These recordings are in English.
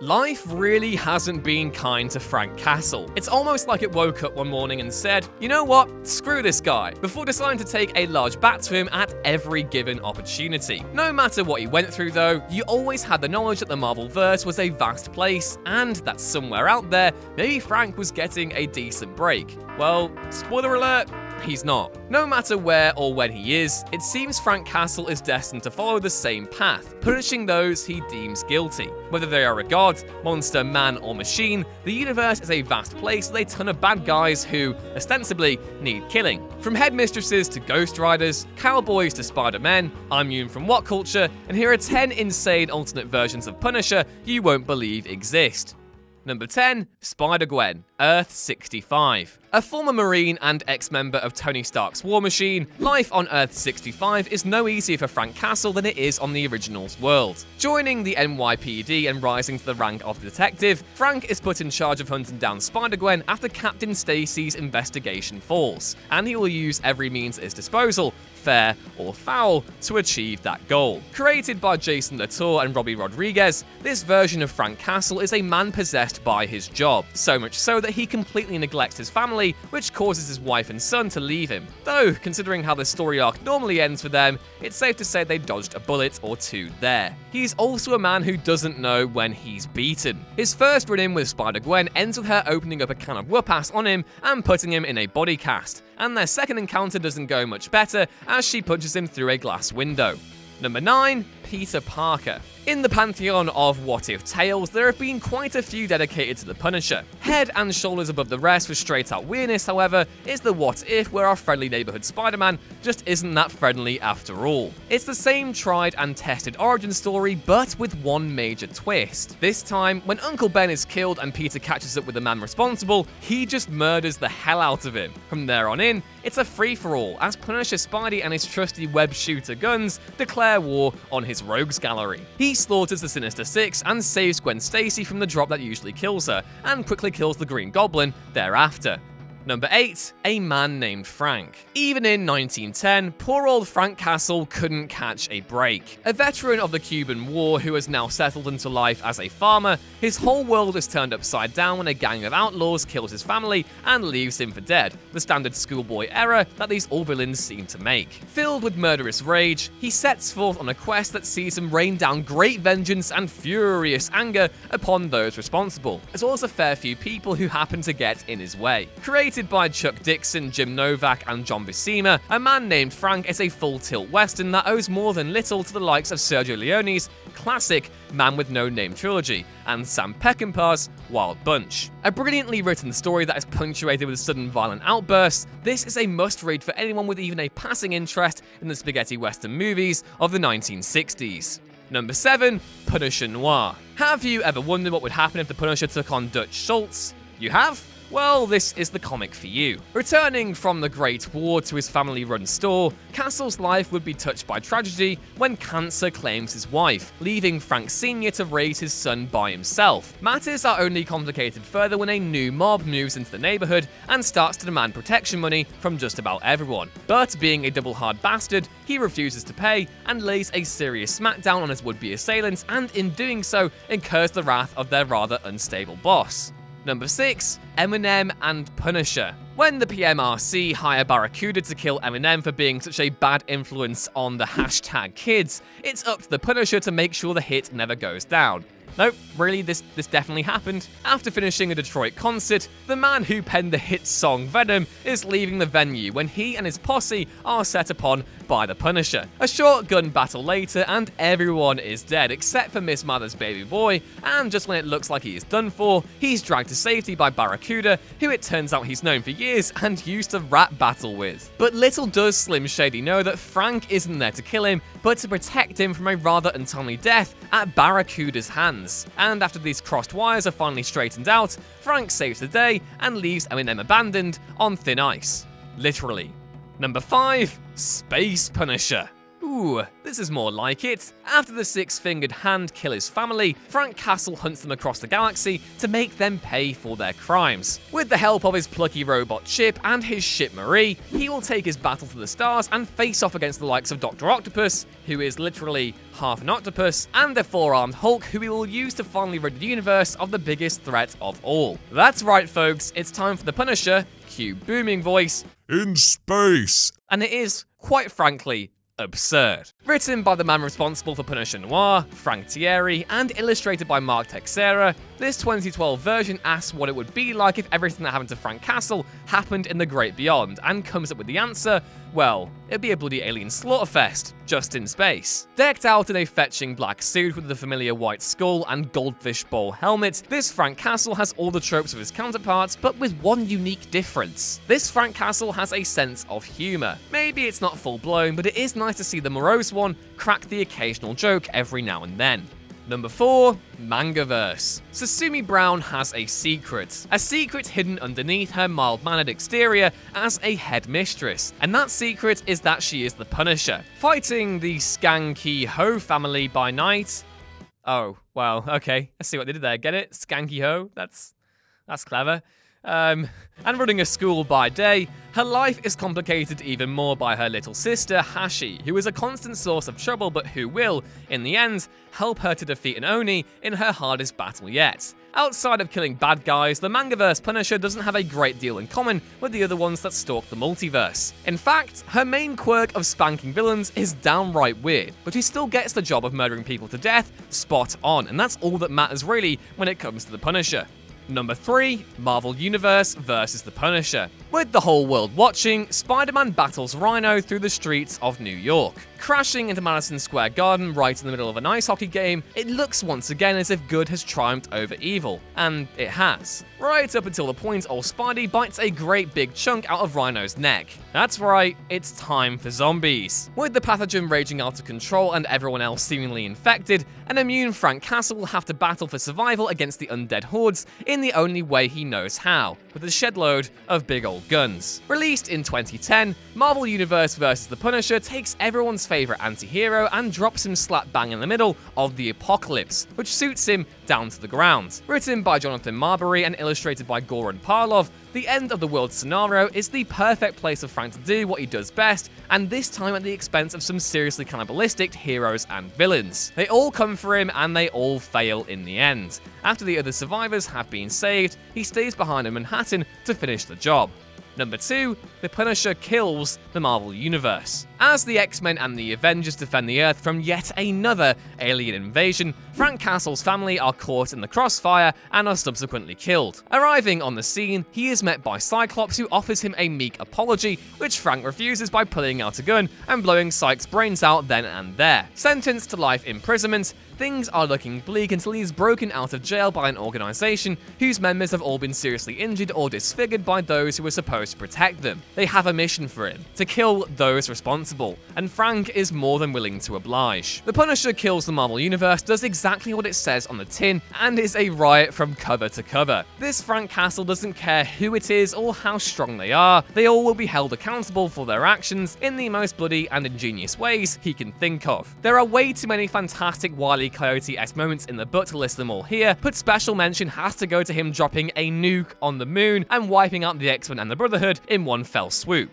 Life really hasn't been kind to Frank Castle. It's almost like it woke up one morning and said, you know what, screw this guy, before deciding to take a large bat to him at every given opportunity. No matter what he went through though, you always had the knowledge that the Marvelverse was a vast place, and that somewhere out there, maybe Frank was getting a decent break. Well, spoiler alert, he's not. No matter where or when he is, it seems Frank Castle is destined to follow the same path, punishing those he deems guilty. Whether they are a god, monster, man, or machine, the universe is a vast place with a ton of bad guys who, ostensibly, need killing. From headmistresses to ghost riders, cowboys to Spider-Men, I'm Yoon from What Culture, and here are 10 insane alternate versions of Punisher you won't believe exist. Number 10, SpiderGwen, Earth 65. A former Marine and ex-member of Tony Stark's War Machine, life on Earth 65 is no easier for Frank Castle than it is on the original's world. Joining the NYPD and rising to the rank of detective, Frank is put in charge of hunting down Spider-Gwen after Captain Stacy's investigation falls, and he will use every means at his disposal, fair or foul, to achieve that goal. Created by Jason Latour and Robbie Rodriguez, this version of Frank Castle is a man possessed by his job, so much so that he completely neglects his family, which causes his wife and son to leave him. Though, considering how the story arc normally ends for them, it's safe to say they dodged a bullet or two there. He's also a man who doesn't know when he's beaten. His first run-in with Spider-Gwen ends with her opening up a can of whoop-ass on him and putting him in a body cast, and their second encounter doesn't go much better as she punches him through a glass window. Number 9, Peter Parker. In the pantheon of what-if tales, there have been quite a few dedicated to the Punisher. Head and shoulders above the rest with straight-out weirdness, however, is the what-if where our friendly neighborhood Spider-Man just isn't that friendly after all. It's the same tried and tested origin story, but with one major twist. This time, when Uncle Ben is killed and Peter catches up with the man responsible, he just murders the hell out of him. From there on in, it's a free-for-all, as Punisher Spidey and his trusty web shooter guns declare war on his rogues gallery. He slaughters the Sinister Six and saves Gwen Stacy from the drop that usually kills her, and quickly kills the Green Goblin thereafter. Number 8, a man named Frank. Even in 1910, poor old Frank Castle couldn't catch a break. A veteran of the Cuban War who has now settled into life as a farmer, his whole world is turned upside down when a gang of outlaws kills his family and leaves him for dead, the standard schoolboy error that these all villains seem to make. Filled with murderous rage, he sets forth on a quest that sees him rain down great vengeance and furious anger upon those responsible, as well as a fair few people who happen to get in his way. Created by Chuck Dixon, Jim Novak, and John Buscema, A Man Named Frank is a full-tilt western that owes more than little to the likes of Sergio Leone's classic Man with No Name trilogy and Sam Peckinpah's Wild Bunch. A brilliantly written story that is punctuated with sudden violent outbursts, this is a must-read for anyone with even a passing interest in the spaghetti western movies of the 1960s. Number 7, Punisher Noir. Have you ever wondered what would happen if the Punisher took on Dutch Schultz? You have? Well, this is the comic for you. Returning from the Great War to his family-run store, Castle's life would be touched by tragedy when cancer claims his wife, leaving Frank Sr. to raise his son by himself. Matters are only complicated further when a new mob moves into the neighborhood and starts to demand protection money from just about everyone. But being a double-hard bastard, he refuses to pay and lays a serious smackdown on his would-be assailants, and in doing so, incurs the wrath of their rather unstable boss. Number 6, Eminem and Punisher. When the PMRC hire Barracuda to kill Eminem for being such a bad influence on the #kids, it's up to the Punisher to make sure the hit never goes down. Nope, really, this definitely happened. After finishing a Detroit concert, the man who penned the hit song Venom is leaving the venue when he and his posse are set upon by the Punisher. A shotgun battle later and everyone is dead except for Miss Mother's baby boy, and just when it looks like he is done for, he's dragged to safety by Barracuda, who it turns out he's known for years and used to rap battle with. But little does Slim Shady know that Frank isn't there to kill him, but to protect him from a rather untimely death at Barracuda's hands. And after these crossed wires are finally straightened out, Frank saves the day and leaves Eminem abandoned on thin ice. Literally. Number 5, Space Punisher. Ooh, this is more like it. After the six-fingered hand kill his family, Frank Castle hunts them across the galaxy to make them pay for their crimes. With the help of his plucky robot Chip and his ship Marie, he will take his battle to the stars and face off against the likes of Dr. Octopus, who is literally half an octopus, and the four-armed Hulk, who he will use to finally rid the universe of the biggest threat of all. That's right, folks, it's time for the Punisher, cue booming voice, in space. And it is, quite frankly, absurd. Written by the man responsible for Punisher Noir, Frank Thierry, and illustrated by Mark Texeira, this 2012 version asks what it would be like if everything that happened to Frank Castle happened in the Great Beyond, and comes up with the answer, well, it'd be a bloody alien slaughterfest, just in space. Decked out in a fetching black suit with the familiar white skull and goldfish bowl helmet, this Frank Castle has all the tropes of his counterparts, but with one unique difference. This Frank Castle has a sense of humour. Maybe it's not full-blown, but it is nice to see the morose one crack the occasional joke every now and then. Number 4, Mangaverse. Sasumi Brown has a secret hidden underneath her mild-mannered exterior as a headmistress, and that secret is that she is the Punisher, fighting the Skanky Ho family by night. Oh, well, okay, I see what they did there, get it? Skanky Ho, that's clever. And running a school by day, her life is complicated even more by her little sister, Hashi, who is a constant source of trouble but who will, in the end, help her to defeat an Oni in her hardest battle yet. Outside of killing bad guys, the Mangaverse Punisher doesn't have a great deal in common with the other ones that stalk the multiverse. In fact, her main quirk of spanking villains is downright weird, but he still gets the job of murdering people to death spot on, and that's all that matters really when it comes to the Punisher. Number 3, Marvel Universe versus the Punisher. With the whole world watching, Spider-Man battles Rhino through the streets of New York. Crashing into Madison Square Garden right in the middle of an ice hockey game, it looks once again as if good has triumphed over evil. And it has. Right up until the point old Spidey bites a great big chunk out of Rhino's neck. That's right, it's time for zombies. With the pathogen raging out of control and everyone else seemingly infected, an immune Frank Castle will have to battle for survival against the undead hordes in the only way he knows how, with a shed-load of big old guns. Released in 2010, Marvel Universe vs. the Punisher takes everyone's favourite anti-hero and drops him slap bang in the middle of the apocalypse, which suits him down to the ground. Written by Jonathan Marbury and illustrated by Goran Parlov, the end of the world scenario is the perfect place for Frank to do what he does best, and this time at the expense of some seriously cannibalistic heroes and villains. They all come for him and they all fail in the end. After the other survivors have been saved, he stays behind in Manhattan to finish the job. Number 2, the Punisher kills the Marvel Universe. As the X-Men and the Avengers defend the Earth from yet another alien invasion, Frank Castle's family are caught in the crossfire and are subsequently killed. Arriving on the scene, he is met by Cyclops, who offers him a meek apology, which Frank refuses by pulling out a gun and blowing Cyc's brains out then and there. Sentenced to life imprisonment, things are looking bleak until he is broken out of jail by an organization whose members have all been seriously injured or disfigured by those who were supposed to protect them. They have a mission for him, to kill those responsible, and Frank is more than willing to oblige. The Punisher Kills the Marvel Universe does exactly what it says on the tin, and is a riot from cover to cover. This Frank Castle doesn't care who it is or how strong they are, they all will be held accountable for their actions in the most bloody and ingenious ways he can think of. There are way too many fantastic Wile E. Coyote-esque moments in the book to list them all here, but special mention has to go to him dropping a nuke on the moon and wiping out the X-Men and the Brotherhood in one fell swoop.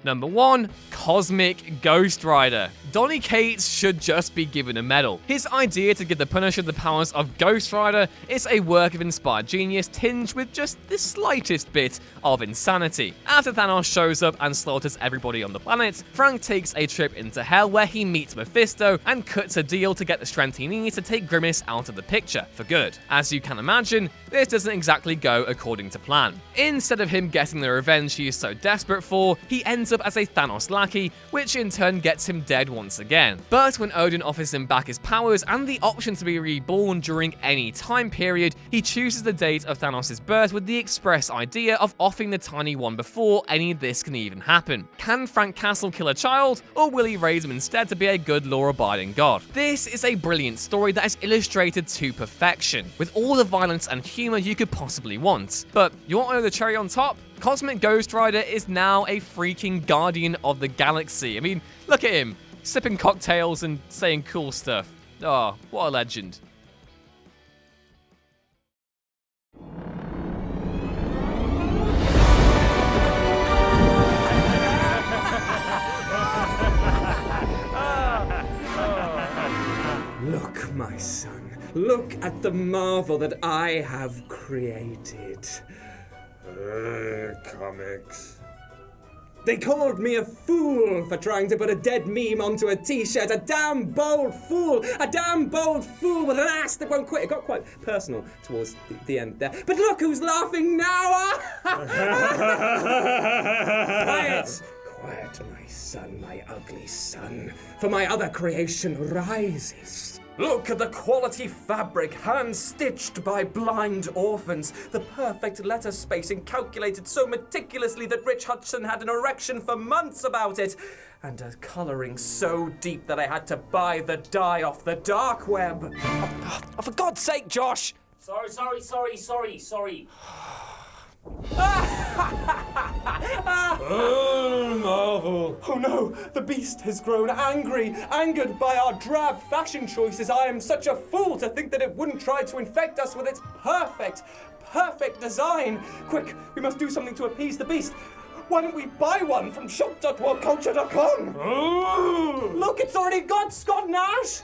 Number 1, Cosmic Ghost Rider. Donny Cates should just be given a medal. His idea to give the Punisher the powers of Ghost Rider is a work of inspired genius tinged with just the slightest bit of insanity. After Thanos shows up and slaughters everybody on the planet, Frank takes a trip into hell where he meets Mephisto and cuts a deal to get the strength he needs to take Grimace out of the picture for good. As you can imagine, this doesn't exactly go according to plan. Instead of him getting the revenge he is so desperate for, he ends up as a Thanos lackey, which in turn gets him dead once again. But when Odin offers him back his powers and the option to be reborn during any time period, he chooses the date of Thanos' birth with the express idea of offing the tiny one before any of this can even happen. Can Frank Castle kill a child, or will he raise him instead to be a good law-abiding god? This is a brilliant story that is illustrated to perfection, with all the violence and humor you could possibly want. But you want to know the cherry on top? Cosmic Ghost Rider is now a freaking guardian of the galaxy. I mean, look at him. sipping cocktails and saying cool stuff. Oh, what a legend. Look, my son, look at the marvel that I have created. Comics. They called me a fool for trying to put a dead meme onto a t-shirt. A damn bold fool! A damn bold fool with an ass that won't quit. It got quite personal towards the end there. But look who's laughing now! Quiet! Quiet, my son, my ugly son. For my other creation rises. Look at the quality fabric, hand-stitched by blind orphans. The perfect letter spacing calculated so meticulously that Rich Hudson had an erection for months about it. And a colouring so deep that I had to buy the dye off the dark web. Oh, for God's sake, Josh! Sorry. Marvel. Oh no, the beast has grown angry, angered by our drab fashion choices. I am such a fool to think that it wouldn't try to infect us with its perfect design. Quick, we must do something to appease the beast. Why don't we buy one from shop.worldculture.com? Oh. Look, it's already got Scott Nash.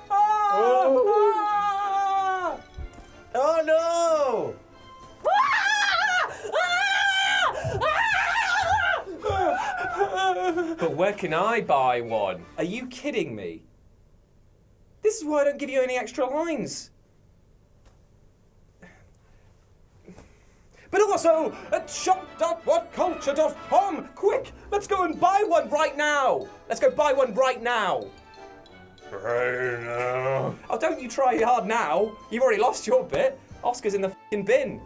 Oh no! But where can I buy one? Are you kidding me? This is why I don't give you any extra lines. But also at shop.whatculture.com. Quick, let's go and buy one right now. Let's go buy one right now. Right now. Oh, don't you try hard now. You've already lost your bit. Oscar's in the f***ing bin.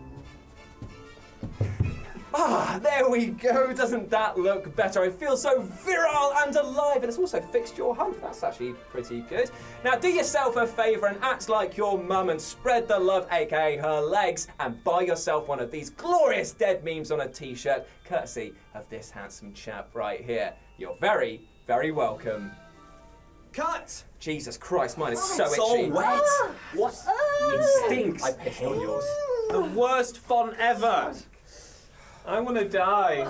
Ah, there we go. Doesn't that look better? I feel so virile and alive, and it's also fixed your hump. That's actually pretty good. Now, do yourself a favour and act like your mum and spread the love, aka her legs, and buy yourself one of these glorious dead memes on a t-shirt, courtesy of this handsome chap right here. You're very, very welcome. Cut! Jesus Christ, mine is so It's itchy. all wet. What? It stinks. I pissed on yours. The worst font ever. I want to die.